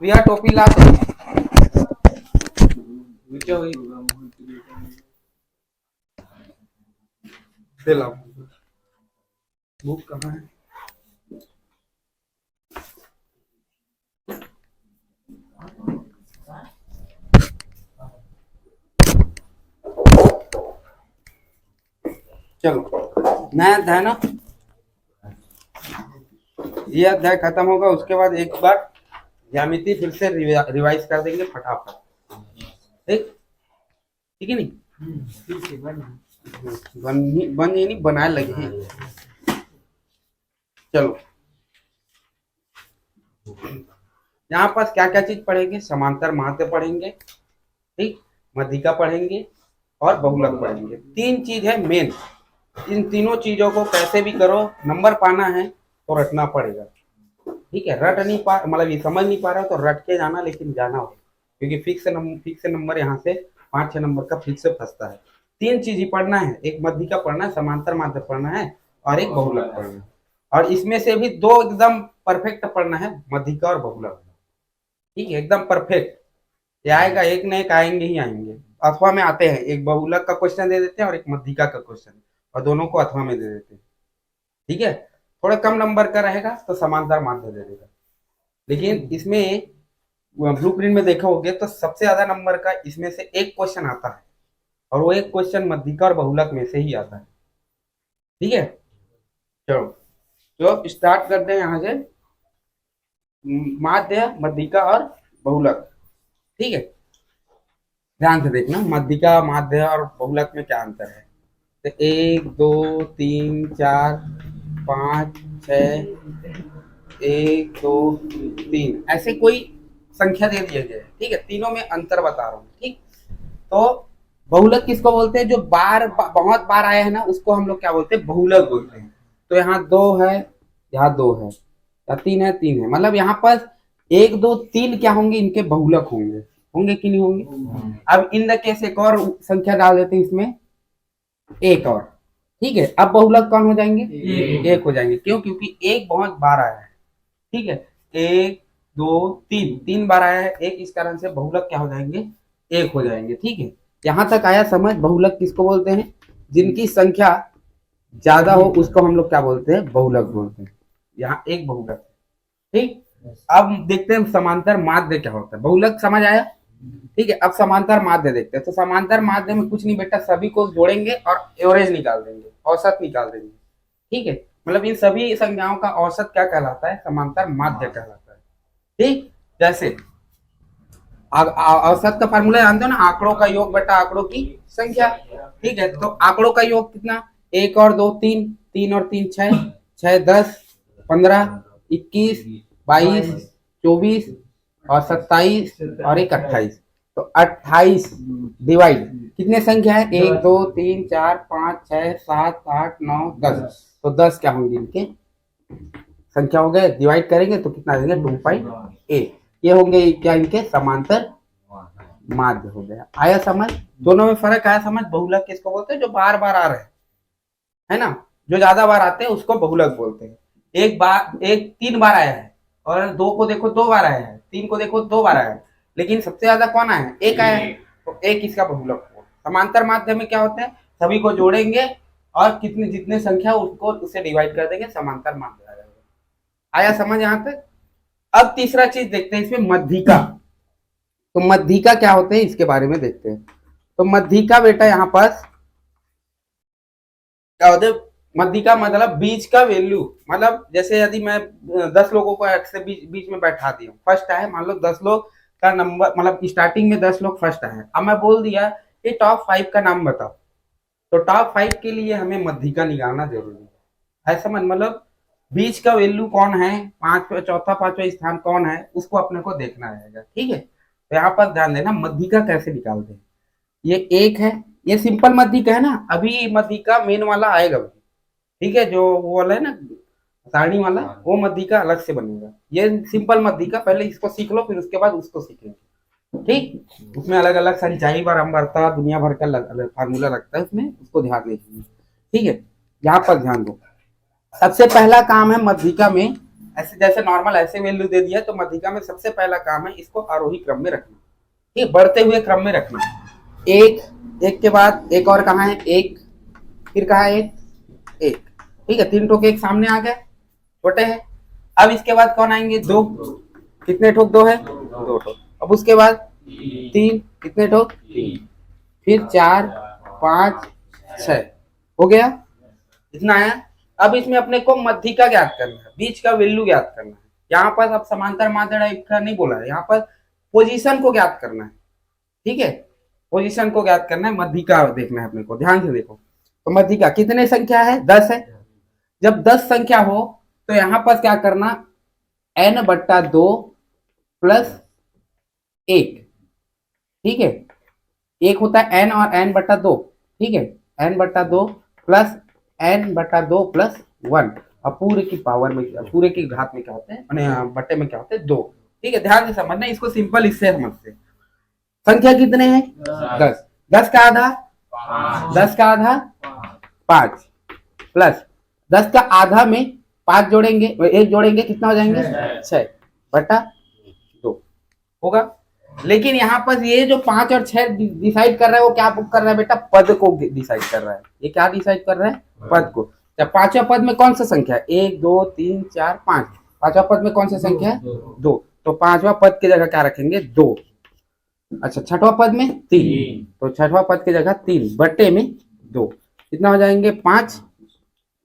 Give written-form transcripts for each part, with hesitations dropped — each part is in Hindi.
प्रिया टोपी ला तो नीचे हुई ला बुक कहाँ है। चलो नया अध्याय ना, ये अध्याय खत्म होगा उसके बाद एक बार ज्यामिति फिर से रिवाइज कर देंगे फटाफट। ठीक ठीक है नहीं बन ये नहीं बनाए लगे हैं। चलो यहाँ पर क्या क्या चीज पढ़ेंगे, समांतर माध्य पढ़ेंगे, ठीक, मध्यिका पढ़ेंगे और बहुलक पढ़ेंगे। तीन चीज है मेन, इन तीनों चीजों को कैसे भी करो नंबर पाना है तो रटना पड़ेगा। ठीक है, रट नहीं पा मतलब ये समझ नहीं पा रहा तो रट के जाना, लेकिन जाना हो क्योंकि फिक्स नंबर यहाँ से 5-6 नंबर का फिक्स से फंसता है। तीन चीज ही पढ़ना है, एक मध्यिका पढ़ना है, समांतर माध्य पढ़ना है और एक बहुलक पढ़ना है। और इसमें से भी दो एकदम परफेक्ट पढ़ना है, मध्यिका और बहुलक। ठीक है, एकदम परफेक्ट ये आएगा, एक न एक आएंगे ही आएंगे। अथवा में आते हैं, एक बहुलक का क्वेश्चन दे देते हैं और एक मध्यिका का क्वेश्चन, और दोनों को अथवा में दे देते हैं। ठीक है, थोड़ा कम नंबर का रहेगा तो समांतर माध्य दे देगा, लेकिन इसमें ब्लूप्रिंट में देखा होगे तो सबसे ज्यादा नंबर का इसमें से एक क्वेश्चन आता है और वो एक क्वेश्चन मध्यिका और बहुलक में से ही आता है। ठीक है, चलो तो स्टार्ट करते हैं यहाँ से, माध्य, मध्यिका और बहुलक। ठीक है, ध्यान से देखना मध्यिका, माध्य और बहुलक में क्या अंतर है। तो 1 2 3 4 5 6 1 2 3 ऐसे कोई संख्या दे दिए गए। ठीक है, तीनों में अंतर बता रहा हूँ। ठीक, तो बहुलक किसको बोलते हैं, जो बहुत बार आया है ना उसको हम लोग क्या बोलते हैं, बहुलक बोलते हैं। तो यहाँ 2 है, यहाँ 2 है, या 3 है, 3 है, मतलब यहाँ पर 1 2 3 क्या होंगे, इनके बहुलक होंगे, होंगे कि नहीं होंगे। अब इन द केस एक और संख्या डाल देते हैं इसमें, एक और। ठीक है, अब बहुलक कौन हो जाएंगे, एक हो जाएंगे। क्यों, क्योंकि एक बहुत बार आया है। ठीक है, 1 2 3 3 बार आया है एक, इस कारण से बहुलक क्या हो जाएंगे, एक हो जाएंगे। ठीक है, यहां तक आया समझ। बहुलक किसको बोलते हैं, जिनकी संख्या ज्यादा हो उसको हम लोग क्या बोलते हैं, बहुलक बोलते हैं। यहाँ एक बहुलक। ठीक, अब देखते हैं समांतर माध्य क्या होता है। बहुलक समझ आया। ठीक है, अब समांतर माध्य देखते हैं। तो समांतर माध्य में कुछ नहीं बेटा, सभी को जोड़ेंगे और एवरेज निकाल देंगे, औसत निकाल देंगे। ठीक है, मतलब इन सभी संख्याओं का औसत क्या कहलाता है, समांतर माध्य कहलाता है। ठीक, जैसे औसत का फार्मूला जानते हो ना, आंकड़ों का योग बटा आंकड़ों की संख्या। ठीक है, तो आंकड़ों का योग कितना, 1 और 2 3, 3 और 3 6, 6 10 15 21 22 24 और 27 और एक 28। तो 28 डिवाइड कितने संख्या है, 1 2 3 4 5 6 7 8 9 10। तो 10 क्या होंगे, इनके संख्या हो गए, डिवाइड करेंगे तो कितना देंगे, 2.8। ये होंगे क्या, इनके समांतर माध्य हो गया। आया समझ, दोनों में फर्क आया समझ। बहुलक किसको बोलते हैं, जो बार बार आ रहे हैं, है ना, जो ज्यादा बार आते हैं उसको बहुलक बोलते हैं। एक 3 बार आया है, और 2 को देखो 2 बार आया है, 3 को देखो 2 बार आया है, लेकिन सबसे ज्यादा कौन आया है, एक आया है, तो एक इसका बहुलक हो। समांतर माध्य में क्या होता है, सभी को जोड़ेंगे और कितने जितने संख्या उसको उससे डिवाइड कर देंगे, समांतर माध्य आ जाएगा। आया समझ यहाँ तक। अब तीसरा चीज देखते हैं इसमें, मध्यिका। तो मध्यिका क्या होते हैं इसके बारे में देखते हैं। तो मध्यिका बेटा यहाँ पर क्या होते हैं, मध्यिका मतलब बीच का वैल्यू, मतलब जैसे यदि मैं 10 लोगों को एक से बीच में बैठा दी हूँ, फर्स्ट आए, मान लो 10 लोग का नंबर, मतलब स्टार्टिंग में 10 लोग फर्स्ट आए, अब मैं बोल दिया कि टॉप 5 का नाम बताओ, तो टॉप 5 के लिए हमें मध्यिका निकालना जरूरी है। समझ, मतलब बीच का वैल्यू कौन है, चौथा पांचवा स्थान कौन है, उसको अपने को देखना रहेगा। ठीक है, तो यहाँ पर ध्यान देना, मध्यिका कैसे निकालते हैं। ये एक है, ये सिंपल मध्यिका है ना, अभी मध्यिका मेन वाला आएगा। ठीक है, जो वो वाला है ना सारणी वाला, वो मध्यिका अलग से बनेगा। ये सिंपल मध्यिका, पहले इसको सीख लो फिर उसके बाद उसको सीखेंगे। ठीक, उसमें अलग अलग सारी चाई बार हम भरता, दुनिया भर का फार्मूला लगता है उसमें, उसको ध्यान दीजिए। ठीक है, यहाँ पर ध्यान दो। सबसे पहला काम है मध्यिका में ऐसे जैसे नॉर्मल ऐसे वैल्यू दे दिया, तो मध्यिका में सबसे पहला काम है इसको आरोही क्रम में रखना, ठीक, बढ़ते हुए क्रम में रखना। एक, एक के बाद एक और कहाँ है, एक, फिर कहाँ है, एक, ठीक है, 3 ठोक एक सामने आ गए, छोटे हैं। अब इसके बाद कौन आएंगे, 2, कितने ठोक 2 है, 2 ठोक। अब उसके बाद 3, कितने ठोक, 3, फिर 4, 5, 6, हो गया, इतना आया। अब इसमें अपने को मध्यिका ज्ञात करना है, बीच का वैल्यू ज्ञात करना है। यहाँ पर अब समांतर माध्यम का नहीं बोला है, यहाँ पर पोजीशन को ज्ञात करना है, ठीक है, पोजीशन को ज्ञात करना है, मध्यिका देखना है अपने को, ध्यान से देखो। तो मध्यिका कितने संख्या है, 10 है। जब 10 संख्या हो तो यहाँ पर क्या करना, n/2 प्लस 1, ठीक है, एक होता है n और n/2, ठीक है, n/2 प्लस n/2 प्लस 1, और पूरे की पावर में, पूरे की घात में क्या होते हैं, बट्टे में क्या होते हैं, 2, ठीक है। ध्यान से समझना इसको, सिंपल इससे समझते। संख्या कितने हैं, 10, 10 का आधा 10 का आधा 5 प्लस 10 का आधा में 5 जोड़ेंगे, 1 जोड़ेंगे, कितना हो जाएंगे, 6/2 होगा। लेकिन यहाँ पर ये जो 5 और 6 डिसाइड कर रहा है, वो क्या कर रहा है बेटा, पद को डिसाइड कर रहा है। ये क्या डिसाइड कर रहा है, पद को। जब पांचवा पद में कौन सा संख्या है, 1 2 3 4 5, पांचवा पद में कौन सा संख्या है, 2, तो पांचवा पद की जगह क्या रखेंगे, 2। अच्छा, छठवां पद में 3, तो छठवां पद की जगह 3 बट्टे में 2, कितना हो जाएंगे, 5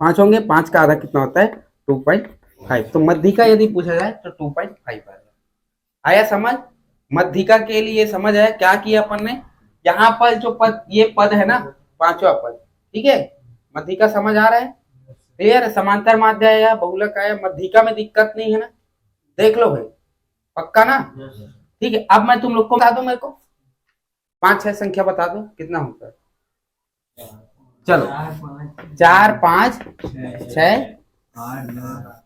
होंगे। 5 का आधा कितना होता है, 2.5। तो मध्यिका यदि पूछा जाए तो 2.5 आया समझ। मध्यिका के लिए समझ आया, क्या किया अपन ने, यहाँ पर जो पद, ये पद है ना, पांचवा पद, ठीक है, मध्यिका समझ आ रहा है, क्लियर है। समांतर माध्य आया, बहुलक आया, मध्यिका में दिक्कत नहीं है ना, देख लो भाई, पक्का ना, ठीक है। अब मैं तुम लोग को बता दो, मेरे को 5-6 संख्या बता दो कितना होता है, चलो 4 5 6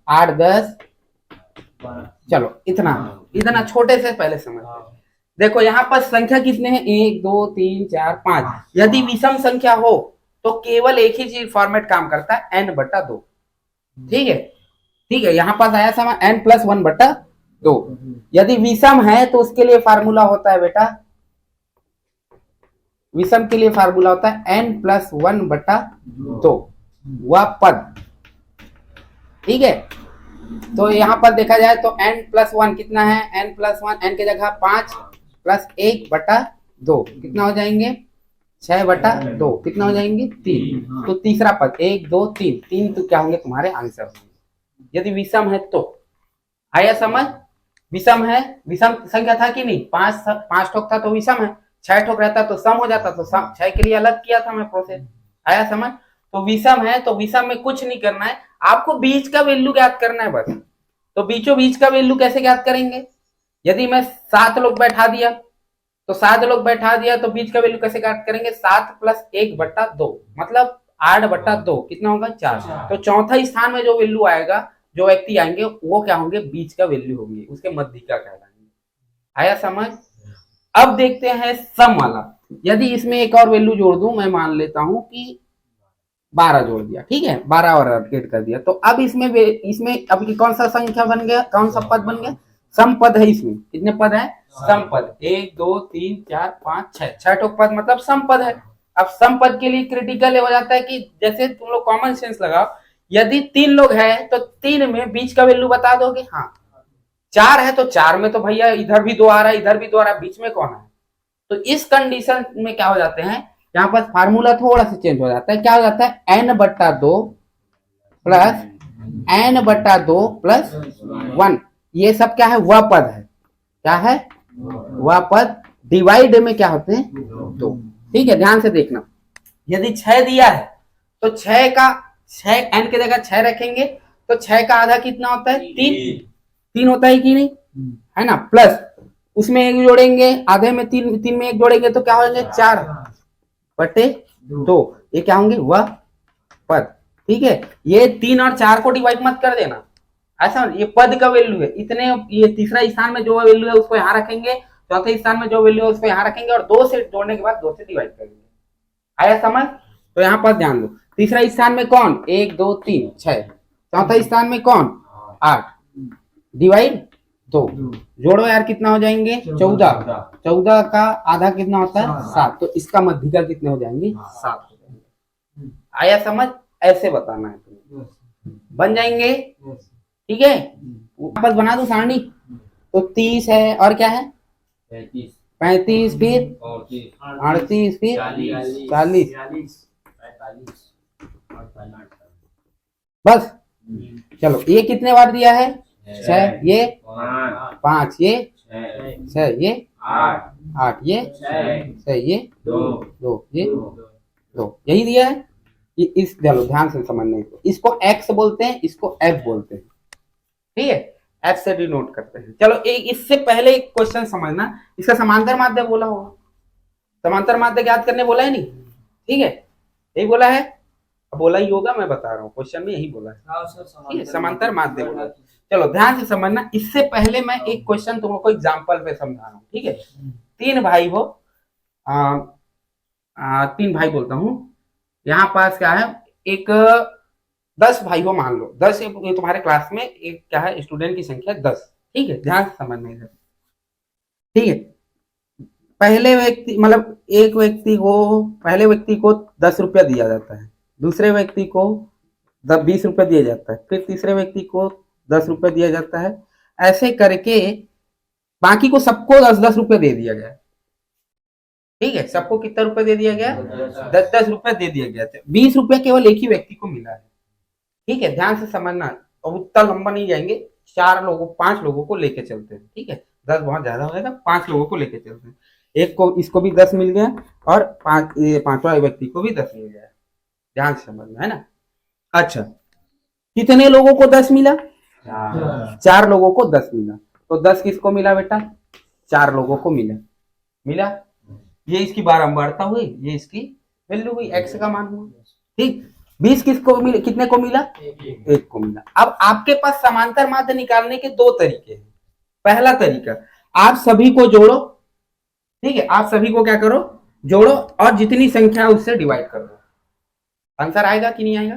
8 10, चलो इतना छोटे से पहले समझ। देखो यहाँ पर संख्या कितने हैं, 1 2 3 4 5। यदि विषम संख्या हो तो केवल एक ही चीज फॉर्मेट काम करता है, n/2, ठीक है, ठीक है। यहाँ पास आया समय n+1/2। यदि विषम है तो उसके लिए फार्मूला होता है बेटा, विषम के लिए फार्मूला होता है n+1/2, वह पद, ठीक है। तो यहाँ पर देखा जाए तो n+1 कितना है, n+1, n की जगह 5 प्लस 1/2, कितना हो जाएंगे, 6/2, कितना हो जाएंगे, 3। तो तीसरा पद 1 2 3 तो क्या होंगे तुम्हारे आंसर, यदि विषम है तो। आया समझ, विषम है, विषम संख्या था कि नहीं, 5 ठोक था तो विषम है, 6 ठोक रहता तो सम हो जाता, तो 6 के लिए अलग किया था मैं प्रोसेस। आया समझ, तो विषम है तो विषम में कुछ नहीं करना है, आपको बीच का वैल्यू ज्ञात करना है बस। तो बीचों बीच का वैल्यू कैसे ज्ञात करेंगे, यदि मैं 7 लोग बैठा दिया तो 7 लोग बैठा दिया, तो बीच का वैल्यू कैसे ज्ञात करेंगे, 7 + 1/2, मतलब 8/2, कितना होगा, 4। तो चौथा स्थान में जो वैल्यू आएगा, जो व्यक्ति आएंगे वो क्या होंगे, बीच का वैल्यू होंगे, उसके मध्यिका कहलाएंगे। आया समझ। अब देखते हैं सम वाला। यदि इसमें एक और वैल्यू जोड़ दूं, मैं मान लेता हूं कि 12 जोड़ दिया, ठीक है, 12 और अपडेट कर दिया, तो अब इसमें अब कौन सा संख्या बन गया, कौन सा पद बन गया, सम पद है। इसमें कितने पद है, सम पद, 1 2 3 4 5 6 ठोक पद, मतलब सम पद है। अब सम पद के लिए क्रिटिकल हो जाता है कि जैसे तुम लोग कॉमन सेंस लगाओ, यदि 3 लोग हैं तो 3 में बीच का वैल्यू बता दोगे, हाँ। 4 है तो 4 में तो भैया इधर भी 2 आ रहा है, इधर भी 2 आ रहा है, बीच में कौन है। तो इस कंडीशन में क्या हो जाते हैं, यहाँ पर फार्मूला थोड़ा सा चेंज हो जाता है, क्या हो जाता है, n/2 प्लस n/2 प्लस 1, ये सब क्या है, वह पद है, क्या है, वह पद, डिवाइड में क्या होते हैं, 2, ठीक है। ध्यान से देखना, यदि 6 दिया है तो 6 n की जगह 6 रखेंगे, तो 6 का आधा कितना होता है, 3 होता है कि नहीं, है ना, प्लस उसमें 1 जोड़ेंगे, आधे में 3 में 1 जोड़ेंगे तो क्या हो जाएंगे, 4/2, ये क्या होंगे, वह पद, ठीक है। ये 3 और 4 को डिवाइड मत कर देना, ऐसा, ये पद का वैल्यू है इतने, ये तीसरा स्थान में जो वैल्यू है उसको यहाँ रखेंगे, चौथे स्थान में जो वैल्यू है उसको यहाँ रखेंगे, और 2 से जोड़ने के बाद 2 से डिवाइड करेंगे। आया समझ। तो यहाँ पर ध्यान दो, तीसरा स्थान में कौन, 1 2 3 6, चौथा स्थान में कौन, 8, डिवाइड 2, जोड़ो यार कितना हो जाएंगे 14, 14 का आधा कितना होता है 7, तो इसका मध्यिका कितने हो जाएंगे 7 हो जाएंगे। आया समझ? ऐसे बताना है तुम्हें, बन जाएंगे ठीक है। वापस बना दो सारणी, तो 30 है और क्या है 35 फिर 38 फिर 40 बस। चलो ये कितने बार दिया है 6, ये 5, ये 6, ये 8, ये 6, ये 2, ये 2, यही दिया है। इस चलो ध्यान से समझने को, इसको एक्स बोलते हैं, इसको एफ बोलते हैं, ठीक है, एफ से डिनोट करते हैं। चलो एक इससे पहले एक क्वेश्चन समझना, इसका समांतर माध्य बोला होगा, समांतर माध्य ज्ञात करने बोला है नहीं, ठीक है, यही बोला है, बोला ही होगा, मैं बता रहा हूँ क्वेश्चन में यही बोला है, ठीक है, समांतर माध्य बोला। चलो ध्यान से समझना, इससे पहले मैं एक क्वेश्चन तुम लोग को एग्जाम्पल पे समझा रहा हूँ, ठीक है। 3 भाई हो, 3 भाई बोलता हूँ, यहाँ पास क्या है, एक 10 भाई हो मान लो, 10 तुम्हारे क्लास में एक क्या है स्टूडेंट की संख्या 10, ठीक है, ध्यान से समझना है, ठीक है। पहले व्यक्ति मतलब एक व्यक्ति को, पहले व्यक्ति को 10 रुपया दिया जाता है, दूसरे व्यक्ति को 20 रुपया दिया जाता है, फिर तीसरे व्यक्ति को 10 रुपया दिया जाता है, ऐसे करके बाकी को सबको 10-10 रुपये दे दिया गया, ठीक है, सबको कितना रुपए दे दिया गया 10-10 रुपए दे दिया गया, 20 रुपया केवल एक ही व्यक्ति को मिला है, ठीक है, ध्यान से समझना, और उतना लंबा नहीं जाएंगे, 5 लोगों को लेके चलते हैं, ठीक है, 10 बहुत ज्यादा हो जाएगा, 5 लोगों को लेके चलते हैं, एक को इसको भी 10 मिल गया और 5वां व्यक्ति को भी 10 मिल गया, ध्यान से समझना है ना। अच्छा, कितने लोगों को 10 मिला 4 लोगों को 10 मिला, तो 10 किसको मिला बेटा 4 लोगों को मिला, ये इसकी बारंबारता हुई, ये इसकी वैल्यू हुई, एक्स का मान हुआ, ठीक। 20 किसको मिला, कितने को मिला 1 को मिला। अब आपके पास समांतर माध्य निकालने के 2 तरीके हैं। पहला तरीका, आप सभी को जोड़ो, ठीक है, आप सभी को क्या करो जोड़ो, और जितनी संख्या उससे डिवाइड कर दो, आंसर आएगा कि नहीं आएगा।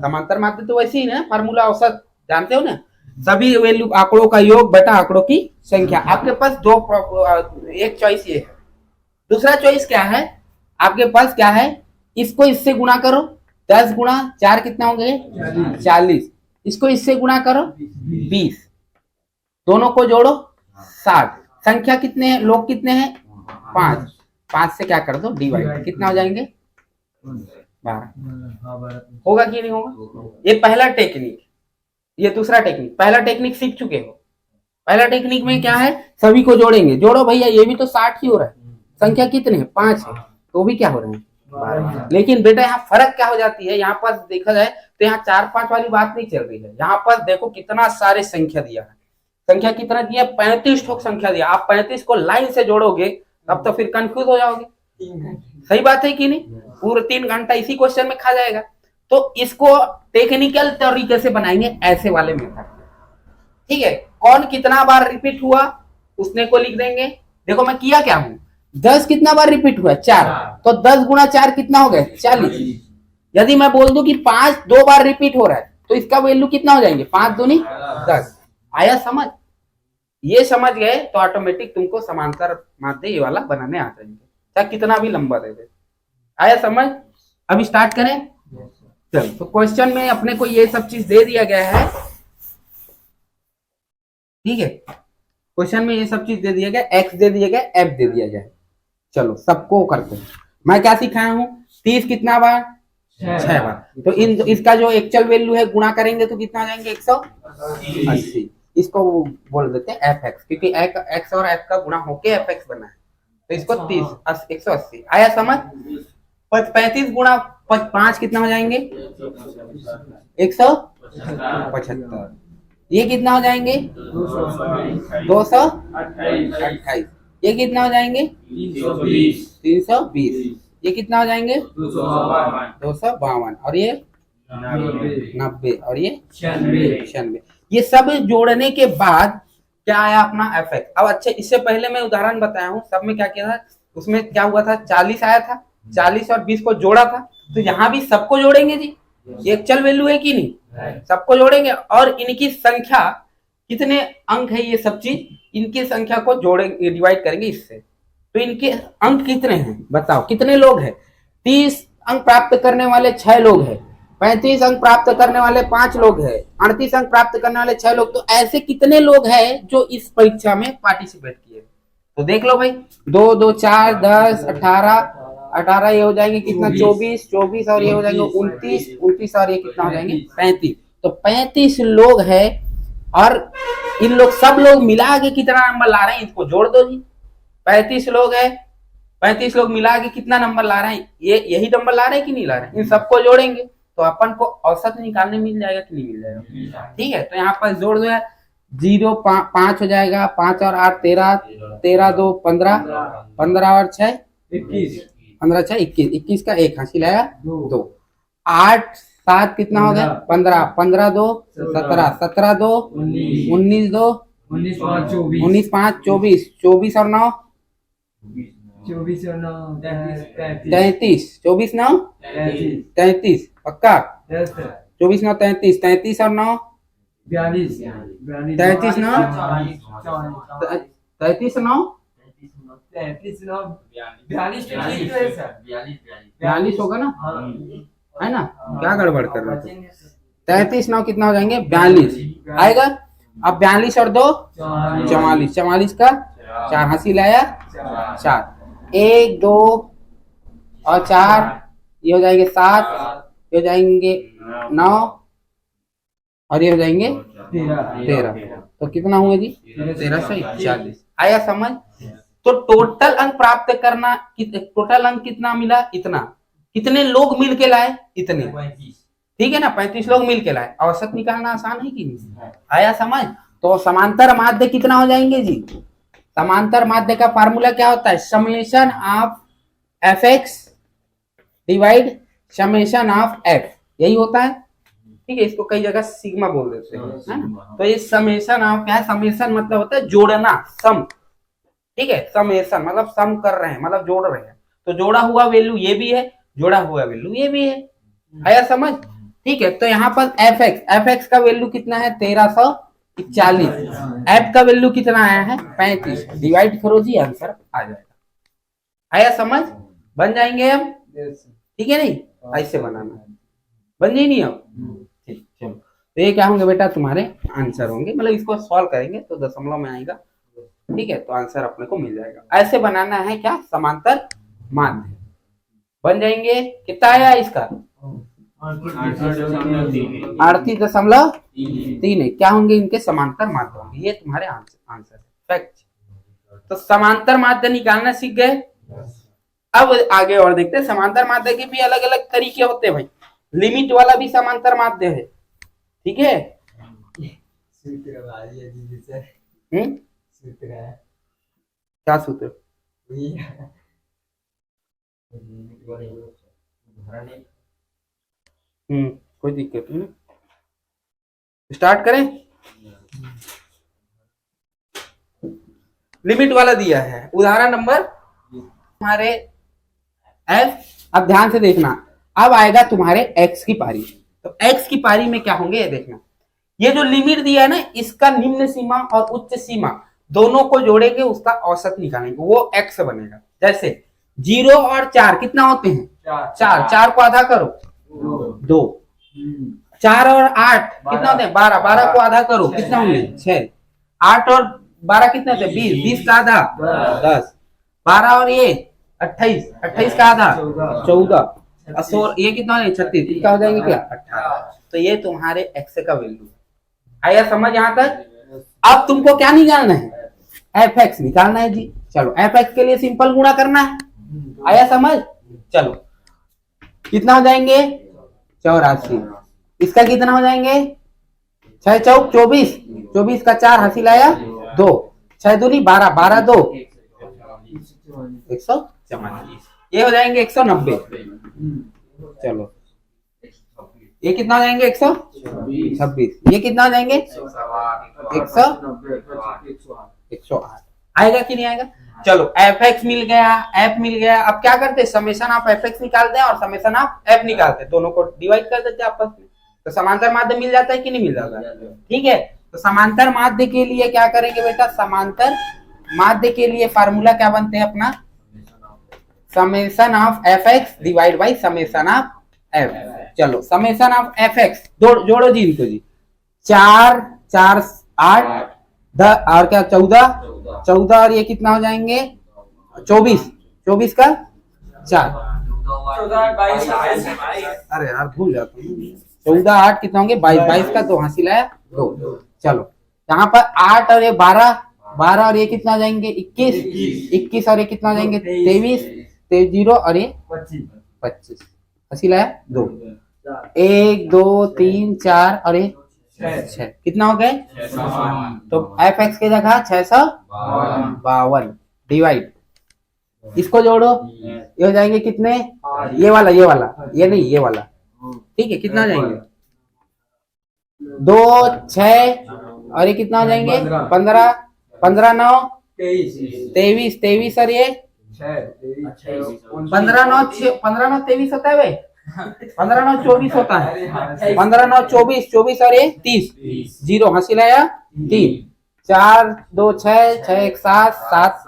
समांतर माध्य तो वैसे ही ना, फार्मूला औसत जानते हो ना, सभी वैल्यू आंकड़ों का योग बटा आंकड़ों की संख्या। आपके पास एक चॉइस ये है, दूसरा चॉइस क्या है आपके पास, क्या है, इसको इससे गुणा करो, 10 गुणा 4 कितना हो गए 40, इसको इससे गुणा करो 20, दोनों को जोड़ो 60, संख्या कितने हैं, लोग कितने हैं 5 से क्या कर दो डिवाइड, कितना हो जाएंगे 12, होगा कि नहीं होगा। ये पहला टेक्निक, ये दूसरा टेक्निक, पहला टेक्निक सीख चुके हो, पहला टेक्निक में क्या है, सभी को जोड़ेंगे, जोड़ो भैया, ये भी तो 60 ही हो रहा है, संख्या कितने हैं 5 है, तो भी क्या हो रहे हैं, लेकिन बेटा यहाँ फर्क क्या हो जाती है, यहाँ पर देखा जाए तो यहाँ 4-5 वाली बात नहीं चल रही है, यहाँ पर देखो कितना सारे संख्या दिया है, संख्या कितना दिया 35 ठोक संख्या दिया, आप 35 को लाइन से जोड़ोगे तब तो फिर कंफ्यूज हो जाओगे, सही बात है कि नहीं, पूरे 3 घंटा इसी क्वेश्चन में खा जाएगा। तो इसको टेक्निकल तरीके से बनाएंगे ऐसे वाले मेथड, ठीक है, कौन कितना बार रिपीट हुआ उसने को लिख देंगे, देखो मैं किया क्या हूं, 10 कितना बार रिपीट हुआ 4, तो 10 गुणा 4 कितना हो गया 40, यदि मैं बोल दूं कि 5 2 बार रिपीट हो रहा है तो इसका वैल्यू कितना हो जाएंगे 5 दूनी 10, आया समझ, ये समझ गए तो ऑटोमेटिक तुमको समांतर माध्य ये वाला बनाने आ जाएंगे, चाहे कितना भी लंबा दे दे, आया समझ। अभी स्टार्ट करें, चलो, तो क्वेश्चन में अपने को ये सब चीज दे दिया गया है, ठीक है, क्वेश्चन में ये सब चीज दे दिया गया, एक्स दे दिया गया, एफ दे दिया गया, चलो सबको करते हैं। मैं क्या सिखाया हूं, 30 कितना बार 6 बार, तो इसका जो एक्चुअल वैल्यू है गुणा करेंगे तो कितना आ जाएंगे 180, इसको बोल देते हैं एफ एक्स, क्योंकि एक्स और एफ का गुणा होके एफ एक्स बना है, तो इसको 30 180, आया समझ। 35 गुणा 5 कितना हो जाएंगे 175, ये कितना हो जाएंगे 228, ये कितना हो जाएंगे 320, ये कितना हो जाएंगे 252, और ये 90, और ये 96, ये सब जोड़ने के बाद क्या आया अपना एफ एक्स। अब अच्छा, इससे पहले मैं उदाहरण बताया हूँ, सब में क्या किया था, उसमें क्या हुआ था 40 आया था, 40 और 20 को जोड़ा था, तो यहाँ भी सबको जोड़ेंगे जी, ये एक्चुअल वैल्यू है कि नहीं, सबको जोड़ेंगे और इनकी संख्या कितने अंक है ये सब चीज, इनकी संख्या को जोड़ेंगे, डिवाइड करेंगे इससे, तो इनके अंक कितने हैं बताओ, कितने लोग हैं। 30 अंक प्राप्त करने वाले 6 लोग हैं, 35 अंक प्राप्त करने वाले 5 लोग हैं, 38 अंक प्राप्त करने वाले 6 लोग। तो ऐसे कितने लोग हैं जो इस परीक्षा में पार्टिसिपेट किए। तो देख लो भाई, 2 2 4 10 18 ये हो जाएंगे कितना 24 और ये हो जाएंगे 29 और ये कितना हो जाएंगे 35। तो 35 लोग हैं और इन लोग सब लोग मिला के कितना नंबर ला रहे हैं इसको जोड़ दो जी। 35 लोग है, 35 लोग मिला के कितना नंबर ला रहे हैं, ये यही नंबर ला रहे हैं कि नहीं ला रहे हैं, इन सबको जोड़ेंगे तो अपन को औसत निकालने मिल जाएगा कि नहीं मिल जाएगा। ठीक है, तो यहाँ पर जोड़ दो यार, 0 5 हो जाएगा, 5 और 8 13, 13 2 15, 15 और 6 21, 15 6 21, 21 का 1 हासिल आया 2, 8 7 कितना हो गया 15, 15 2 17, 17 2 19 2 19 5 24, 24 और 9 33, 24 9 33 पक्का, 24 9 33, 33 और 9 42, 33 9 33 9 42 होगा ना, है ना, क्या गड़बड़ कर रहे थे। 33 9 कितना हो जाएंगे 42 आएगा। अब 42 और 2 44, 44 का 4 हासिल आया 4, 1 2 और 4 ये हो जाएंगे 7, ये हो जाएंगे 9 और ये हो जाएंगे 13। तो कितना हुए जी 1340। आया समझ। तो टोटल अंक प्राप्त करना, टोटल अंक कितना मिला इतना, कितने लोग मिल के लाए इतने, ठीक है ना, 35 लोग मिल के लाए। औसत निकालना आसान है कि नहीं, आया समझ। तो समांतर माध्य कितना हो जाएंगे जी, समांतर माध्य का फार्मूला क्या होता है, summation of F X divide summation of F, यही होता है। ठीक है, इसको कई जगह सिग्मा बोल देते हैं, है ना। तो ये समेशन ऑफ क्या है, समेशन मतलब होता है जोड़ना, सम। ठीक है, समेशन मतलब सम कर रहे हैं, मतलब जोड़ रहे हैं। तो जोड़ा हुआ वैल्यू ये भी है, जोड़ा हुआ वैल्यू ये भी है, आया समझ। ठीक है, तो यहाँ पर एफ एक्स का वैल्यू कितना है 1340, एफ का वैल्यू कितना आया है 35, डिवाइड करो जी आंसर आ जाएगा। आया समझ, बन जाएंगे अब, ठीक है नहीं, ऐसे बनाना बन जाए नहीं अब। ठीक, चलो, तो ये क्या होंगे बेटा तुम्हारे आंसर होंगे, मतलब इसको सॉल्व करेंगे तो दशमलव में आएगा। ठीक है, तो आंसर अपने को मिल जाएगा। ऐसे बनाना है क्या, समांतर माध्य बन जाएंगे। कितना आया इसका 38.3 है, क्या होंगे इनके समांतर माध्य होंगे, ये तुम्हारे आंसर फैक्ट। तो समांतर माध्य निकालना सीख गए। अब आगे और देखते हैं, समांतर माध्य के भी अलग अलग तरीके होते हैं भाई। लिमिट वाला भी समांतर माध्य है, ठीक है। क्या सूत्र, कोई दिक्कत नहीं, स्टार्ट करें। लिमिट वाला दिया है, उदाहरण नंबर तुम्हारे एफ। अब ध्यान से देखना, अब आएगा तुम्हारे एक्स की पारी। तो एक्स की पारी में क्या होंगे ये देखना, ये जो लिमिट दिया है ना, इसका निम्न सीमा और उच्च सीमा दोनों को जोड़ेंगे, उसका औसत निकालेंगे, वो एक्स बनेगा। जैसे 0 और 4 कितना होते हैं 4, 4 को आधा करो 2, 4 और 8 कितना होते हैं 12, 12 को आधा करो कितना होंगे 6, 8 और 12 कितने होते हैं 20, 20 का आधा 10, 12 और ये 28, 28 का आधा 14, ये कितना है 36, इसका हो जाएंगे क्या 18। तो ये तुम्हारे एक्स का वैल्यू आया समझ यहाँ तक। अब तुमको क्या निकालना है, एफ एक्स निकालना है जी। चलो, एफ एक्स के लिए सिंपल गुणा करना है, आया समझ। चलो, कितना हो जाएंगे 84, इसका कितना हो जाएंगे 6 चौक 24, 24 का 4 हासिल आया 2, 6 दूनी 12, 12 2 144, ये हो जाएंगे 190। चलो, ये कितना हो जाएंगे 126, ये कितना हो जाएंगे 108, आएगा कि नहीं आएगा। चलो, एफ एक्स मिल गया, एफ मिल गया। अब क्या करते हैं, समेशन ऑफ एफ एक्स निकालते हैं और समेशन ऑफ एफ निकालते हैं, दोनों को डिवाइड कर देते हैं आपस में, तो समांतर माध्य मिल जाता है कि नहीं मिल जाता है। ठीक है, तो समांतर माध्य के लिए क्या करेंगे बेटा, समांतर माध्य के लिए फार्मूला क्या बनते हैं अपना, summation of F X divide by summation of F. चलो समेशन ऑफ एफ एक्स जोड़ो जी इनको जी, 4 4 8 और क्या 14 14 और ये कितना हो जाएंगे 24 24 का 4, अरे यार भूल जाता हूँ, 14 8 कितना होंगे 22 22 का 2 हासिल आया 2। चलो यहाँ पर 8 और ये 12 12 और ये कितना जाएंगे 21 21 और ये कितना जाएंगे 23 0 और ये 25 हासिल आया 2। 1 2 3 4 और ये 6 कितना हो गए, तो एफ एक्स की जगह 652 डिवाइड, इसको जोड़ो ये हो जाएंगे कितने, ये वाला ये नहीं ये वाला, ठीक है कितना हो जाएंगे 2 6 और ये कितना हो जाएंगे 15 15 9 23 23 और ये 15 9 23 होता है भाई, 15 9 24 होता है, 15 9 24 24 और ये 30 0 हासिल आया 3 4 2 6 6 1 7 7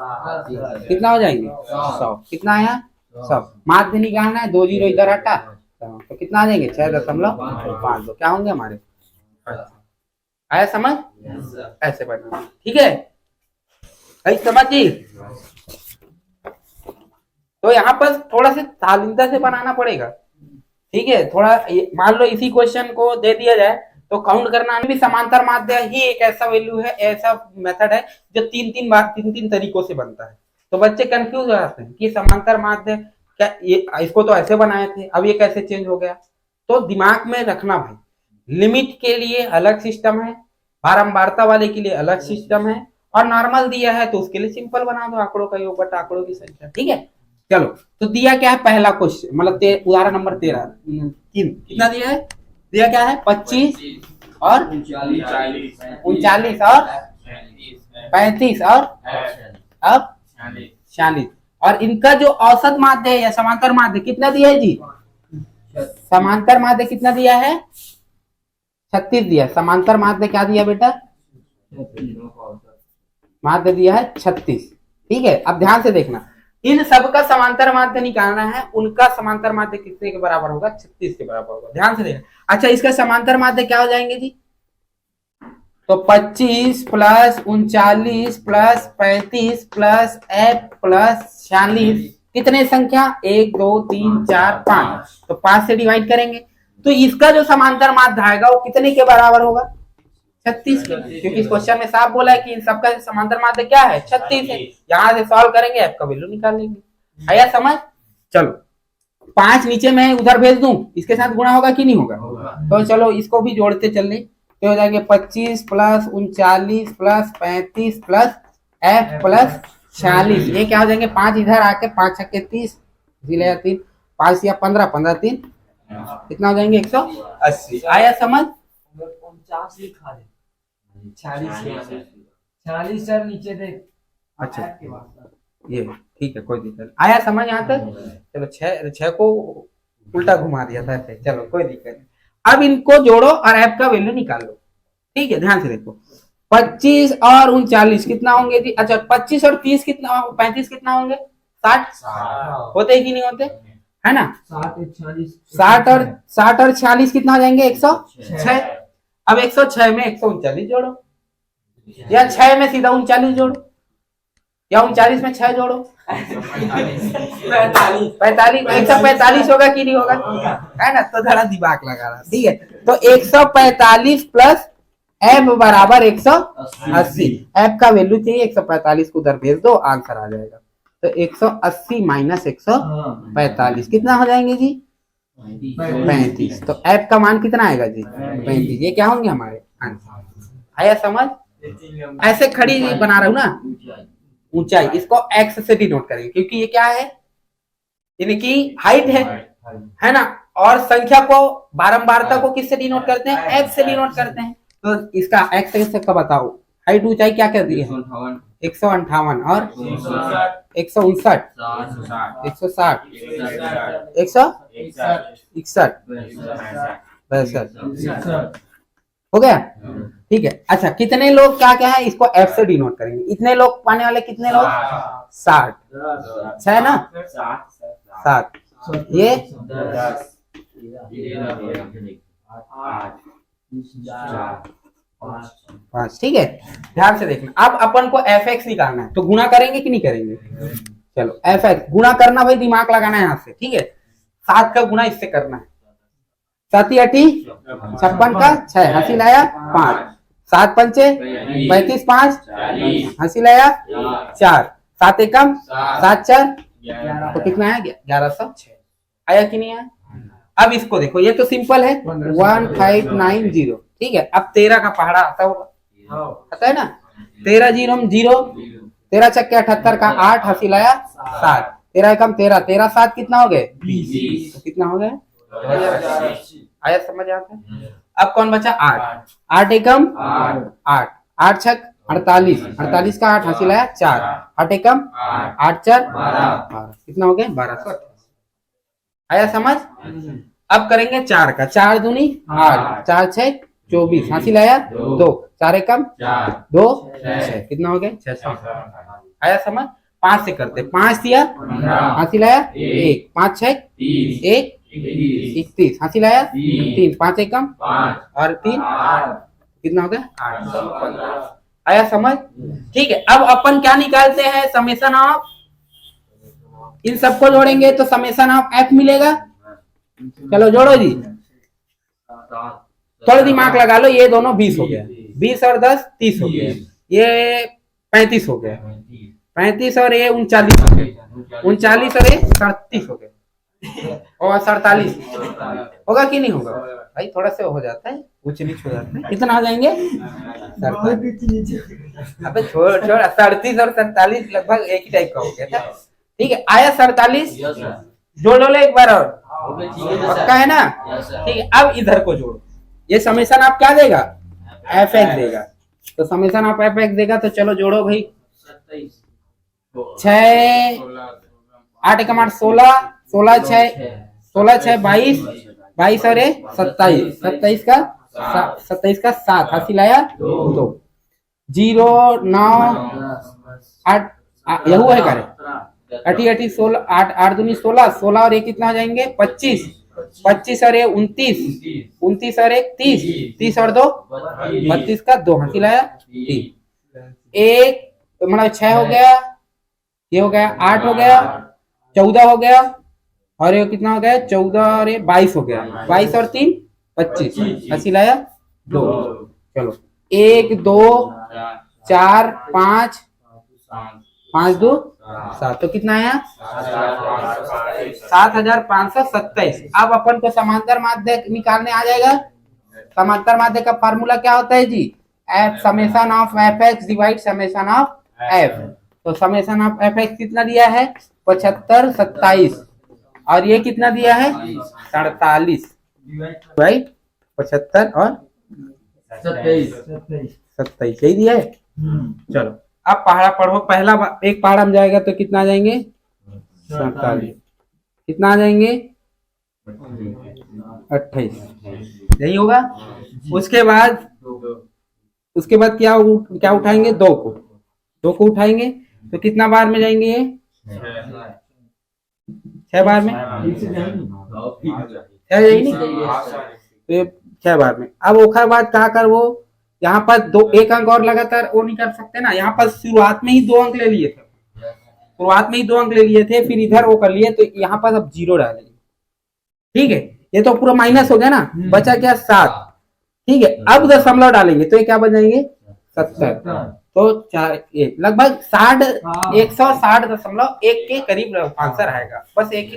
कितना हो जाएंगे 100, कितना आया 100। माध्य निकालना है, 2 0 इधर हटा तो कितना आ जाएंगे 6.52, क्या होंगे हमारे, आया समझ, ऐसे बनना, ठीक है भाई समझ जी। तो यहाँ पर थोड़ा सा तालिंदा से बनाना पड़ेगा, ठीक है, थोड़ा मान लो इसी क्वेश्चन को दे दिया जाए तो काउंट करना भी समांतर माध्य ही एक ऐसा वैल्यू है, ऐसा मेथड है जो 3 बार 3 तरीकों से बनता है। तो बच्चे कंफ्यूज हो जाते हैं कि समांतर माध्य क्या, ये इसको तो ऐसे बनाए थे अब ये कैसे चेंज हो गया। तो दिमाग में रखना भाई, लिमिट के लिए अलग सिस्टम है, बारंबारता वाले के लिए अलग सिस्टम है, और नॉर्मल दिया है तो उसके लिए सिंपल बना दो, आंकड़ों का योग बटा आंकड़ों की संख्या, ठीक है। चलो तो दिया क्या है पहला क्वेश्चन, मतलब उदाहरण नंबर 13 कितना दिया है, दिया क्या है 25 और 39 और 35 और अब 46, और इनका जो औसत माध्य है या समांतर माध्य कितना दिया है जी, समांतर माध्य कितना दिया है 36 दिया, समांतर माध्य क्या दिया बेटा, माध्य दिया है 36, ठीक है। अब ध्यान से देखना, इन सब का समांतर माध्य निकालना है, उनका समांतर माध्य कितने के बराबर होगा 36 के बराबर होगा, ध्यान से देखना। अच्छा इसका समांतर माध्य क्या हो जाएंगे जी, तो 25 plus 39 plus 35 plus f plus 46 कितने संख्या 1 2 3 4 5, तो 5 से डिवाइड करेंगे तो इसका जो समांतर माध्य आएगा वो कितने के बराबर होगा 36 के, क्योंकि इस क्वेश्चन में साफ बोला है कि इन सबका समांतर माध्य क्या है 36 है। यहाँ से सॉल्व करेंगे f का वैल्यू निकाल लेंगे, आया समझ। चलो 5 नीचे मैं उधर भेज दूं, इसके साथ गुणा होगा कि नहीं होगा, तो चलो इसको भी जोड़ते चलने, तो हो जाएंगे 25 plus 39 plus 35 plus f plus 46, ये क्या हो जाएंगे 5 इधर आके 5 छक्के 30 इसीलिए 3 5 या 15 15 3 कितना हो जाएंगे 180, आया समझ। 49 लिखा दे 46 सर नीचे देख, अच्छा ये ठीक है कोई दिक्कत नहीं, आया समझ यहाँ तक। चलो 6 को उल्टा घुमा दिया था, चलो कोई दिक्कत नहीं। अब इनको जोड़ो और f का वैल्यू निकाल लो, ठीक है, ध्यान से देखो 25 और 39 कितना होंगे जी, अच्छा 25 और 30 कितना 35 कितना होंगे 60 होते ही कि नहीं होते, है ना 60 और 46 कितना हो जाएंगे 106। अब 106 में 139 जोड़ो, या 6 में सीधा 39 जोड़ो, या 39 में 6 जोड़ो 45 145 होगा कि नहीं होगा, है ना, तो थोड़ा दिमाग लगा रहा, ठीक है। तो 145 प्लस f बराबर 180, f का वैल्यू चाहिए 145 को उधर भेज दो आंसर आ जाएगा, तो 180 माइनस 145 कितना हो जाएंगे जी 35, तो f का मान कितना आएगा जी 35, ये क्या होंगे हमारे आंसर, आया समझ। ऐसे खड़ी बना रहा हूं ना, ऊंचाई इसको x से डिनोट करेंगे क्योंकि ये क्या है इनकी हाइट है ना, और संख्या को बारंबारता को किससे डिनोट करते हैं x से डिनोट करते हैं, तो इसका x का बताओ, हाइट ऊंचाई क्या कर दी है 158 और 159 160 161 62 हो गया, ठीक है। अच्छा, कितने लोग क्या क्या है इसको एफ से डिनोट करेंगे। इतने लोग पाने वाले कितने लोग? 60। 6 ना, 7। ये 5। ठीक है, ध्यान से देखना। अब अपन को एफ एक्स निकालना है, तो गुणा करेंगे कि नहीं करेंगे? चलो, एफ एक्स गुणा करना भाई, दिमाग लगाना है यहाँ से। ठीक है, 7 का गुणा इससे करना है। 7 8 56 का 6, हंसी लाया 5, 7 पंचे 35, 5 हंसी लाया 4, 7 एकम 7 4, तो कितना है? 1106। आया कि नहीं आया? अब इसको देखो, ये तो सिंपल है, 1590। ठीक है, अब 13 का पहाड़ा आता होगा, आता है ना? 13 0 0, 13 छक्के 78 का 8, हंसी लाया 7, 13 एकम 13, 13 7 कितना हो गए? 20। तो कितना हो गया? आया समझ आता है? अब कौन बचा? 8, 8 एकम 8, 8 छक 48, 48 का 8, हंसी लाया 4, 8 एकम 8 4 12, कितना हो गया? 1228। आया समझ? अब करेंगे 4 का, 4 दूनी 8, 4 6 24, हंसी लाया 2, 4 एकम 2 6, कितना हो गया? 600। आया समझ? 5 से करते, 5 दिया, हंसी लाया 1, 5 6 1 31, हंसी लाया 3, 5 एकम और 3, कितना हो गया? 815। आया समझ? ठीक है, अब अपन क्या निकालते हैं? समेशन ऑफ, इन सबको जोड़ेंगे तो समेशन ऑफ एफ मिलेगा। चलो जोड़ो जी, थोड़ा दिमाग लगा लो। ये दोनों 20 हो गया, 20 और 10 30 हो गया, ये 35 हो गया, 35 और ये 39 हो गया, 39 और ये 37 हो गया, और 47 होगा कि नहीं होगा? भाई थोड़ा से हो जाता है, ऊंच नीच हो जाता है। कितना हो जाएंगे? 47। अबे छोड़ छोड़, 37 और 47 लगभग एक ही टाइप का हो गया था। ठीक है, आया 47, जोड़ लो एक बार और, पक्का है ना? ठीक है, अब इधर को जोड़ो। ये समेशन आप क्या देगा? एफ एक्स देगा। तो समेशन आप एफ एक्स देगा, तो चलो जोड़ो भाई। 6 8 एकम 8 16, 16 6 22, 22 और 27, 27 का 7, हंसी लाया 2, 0 9 8 यहू है करे 80 80 16, 8 8 दूनी 16, 16 और 1 कितना हो जाएंगे? 25, 25 और 1 29, 29 और 1 30, 30 और 2 32 का 2, हंसी लाया 3, 1 मतलब 6 हो गया, ये हो गया 8 हो गया, 14 हो गया, और ये कितना हो गया? 14 और ये 22 हो गया, 22 और 3 25, हंसी लाया 2। चलो 1 2 4 5 5 2 7, तो कितना आया? 7527। अब अपन को समांतर माध्य निकालने आ जाएगा। समांतर माध्य का फार्मूला क्या होता है जी? F summation of F X divide summation of F. तो समेशन ऑफ एफ एक्स कितना दिया है? 75 27, और ये कितना दिया है? 47, राइट? 75 और 27 यही दिया है। चलो अब पहाड़ा पढ़ो। पहला एक पहाड़ा में जाएगा तो कितना आ जाएंगे? 47। कितना आ जाएंगे? 28, यही होगा। उसके बाद क्या उठाएंगे? 2 को उठाएंगे तो कितना बार में जाएंगे? ये 6 बार में, 6 नहीं तो ये 6 बार में। अब ओखर बाद क्या कर, वो यहाँ पर 1 अंक और लगातार वो नहीं कर सकते ना। यहाँ पर शुरुआत में ही 2 अंक ले लिए थे, फिर इधर वो कर लिए, तो यहाँ पर अब 0 डालेंगे। ठीक है, ये तो पूरा माइनस हो गया ना, बचा क्या? 7। ठीक है, अब दशमलव डालेंगे तो ये क्या बन जाएंगे? 70। तो 4 लगभग 160.1 के करीब आंसर आएगा। बस एक